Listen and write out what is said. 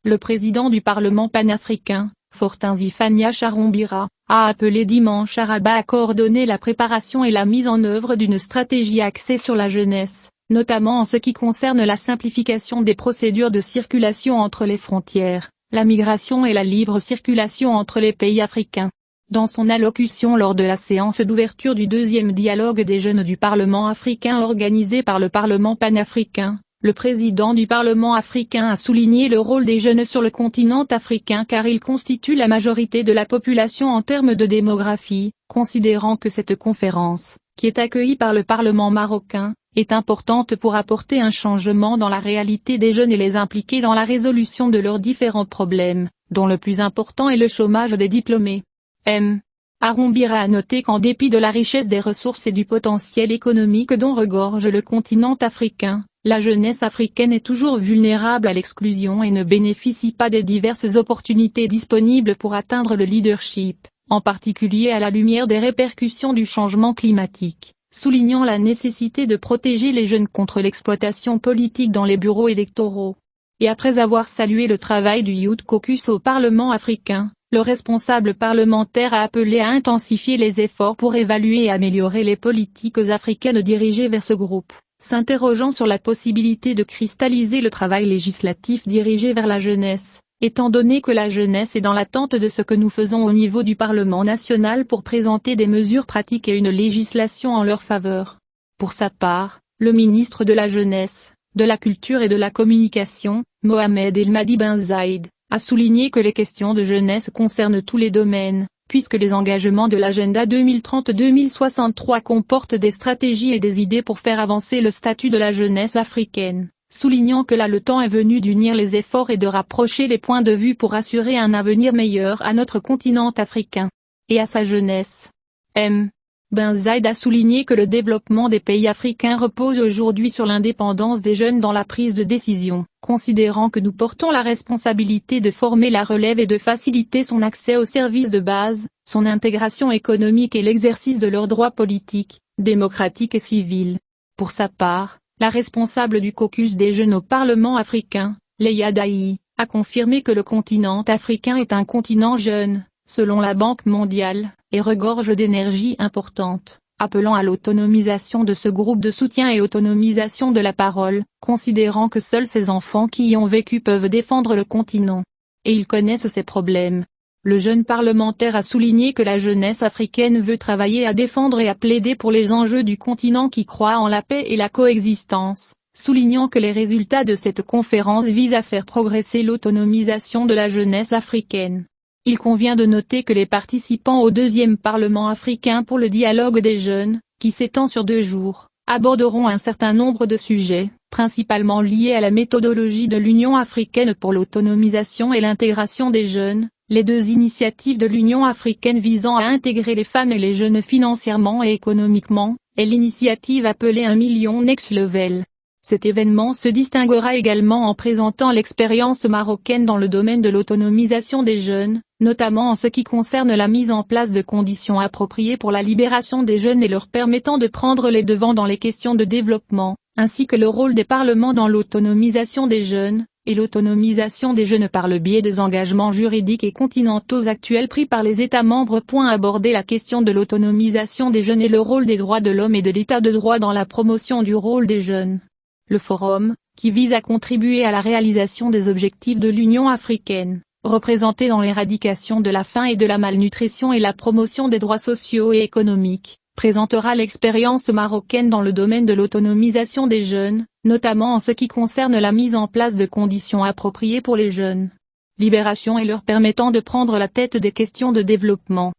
Le président du Parlement panafricain, Fortin Zifania Charombira, a appelé dimanche à Rabat à coordonner la préparation et la mise en œuvre d'une stratégie axée sur la jeunesse, notamment en ce qui concerne la simplification des procédures de circulation entre les frontières, la migration et la libre circulation entre les pays africains. Dans son allocution lors de la séance d'ouverture du deuxième dialogue des jeunes du Parlement africain organisé par le Parlement panafricain, le président du Parlement africain a souligné le rôle des jeunes sur le continent africain car ils constituent la majorité de la population en termes de démographie, considérant que cette conférence, qui est accueillie par le Parlement marocain, est importante pour apporter un changement dans la réalité des jeunes et les impliquer dans la résolution de leurs différents problèmes, dont le plus important est le chômage des diplômés. Charombira a noté qu'en dépit de la richesse des ressources et du potentiel économique dont regorge le continent africain, la jeunesse africaine est toujours vulnérable à l'exclusion et ne bénéficie pas des diverses opportunités disponibles pour atteindre le leadership, en particulier à la lumière des répercussions du changement climatique, soulignant la nécessité de protéger les jeunes contre l'exploitation politique dans les bureaux électoraux. Et après avoir salué le travail du Youth Caucus au Parlement africain, le responsable parlementaire a appelé à intensifier les efforts pour évaluer et améliorer les politiques africaines dirigées vers ce groupe, s'interrogeant sur la possibilité de cristalliser le travail législatif dirigé vers la jeunesse, étant donné que la jeunesse est dans l'attente de ce que nous faisons au niveau du Parlement national pour présenter des mesures pratiques et une législation en leur faveur. Pour sa part, le ministre de la Jeunesse, de la Culture et de la Communication, Mohamed El Madi Ben Zayed, a souligné que les questions de jeunesse concernent tous les domaines, puisque les engagements de l'agenda 2030-2063 comportent des stratégies et des idées pour faire avancer le statut de la jeunesse africaine, soulignant que là le temps est venu d'unir les efforts et de rapprocher les points de vue pour assurer un avenir meilleur à notre continent africain et à sa jeunesse. Ben Zayed a souligné que le développement des pays africains repose aujourd'hui sur l'indépendance des jeunes dans la prise de décision, considérant que nous portons la responsabilité de former la relève et de faciliter son accès aux services de base, son intégration économique et l'exercice de leurs droits politiques, démocratiques et civils. Pour sa part, la responsable du caucus des jeunes au Parlement africain, Leia Dahi, a confirmé que le continent africain est un continent jeune, selon la Banque mondiale, et regorge d'énergie importante, appelant à l'autonomisation de ce groupe de soutien et autonomisation de la parole, considérant que seuls ces enfants qui y ont vécu peuvent défendre le continent. Et ils connaissent ces problèmes. Le jeune parlementaire a souligné que la jeunesse africaine veut travailler à défendre et à plaider pour les enjeux du continent qui croit en la paix et la coexistence, soulignant que les résultats de cette conférence visent à faire progresser l'autonomisation de la jeunesse africaine. Il convient de noter que les participants au deuxième Parlement africain pour le dialogue des jeunes, qui s'étend sur 2 jours, aborderont un certain nombre de sujets, principalement liés à la méthodologie de l'Union africaine pour l'autonomisation et l'intégration des jeunes, les 2 initiatives de l'Union africaine visant à intégrer les femmes et les jeunes financièrement et économiquement, et l'initiative appelée 1 million Next Level. Cet événement se distinguera également en présentant l'expérience marocaine dans le domaine de l'autonomisation des jeunes, notamment en ce qui concerne la mise en place de conditions appropriées pour la libération des jeunes et leur permettant de prendre les devants dans les questions de développement, ainsi que le rôle des parlements dans l'autonomisation des jeunes, et l'autonomisation des jeunes par le biais des engagements juridiques et continentaux actuels pris par les États membres. Aborder la question de l'autonomisation des jeunes et le rôle des droits de l'homme et de l'état de droit dans la promotion du rôle des jeunes. Le forum, qui vise à contribuer à la réalisation des objectifs de l'Union africaine, représentés dans l'éradication de la faim et de la malnutrition et la promotion des droits sociaux et économiques, présentera l'expérience marocaine dans le domaine de l'autonomisation des jeunes, notamment en ce qui concerne la mise en place de conditions appropriées pour les jeunes. Libération et leur permettant de prendre la tête des questions de développement.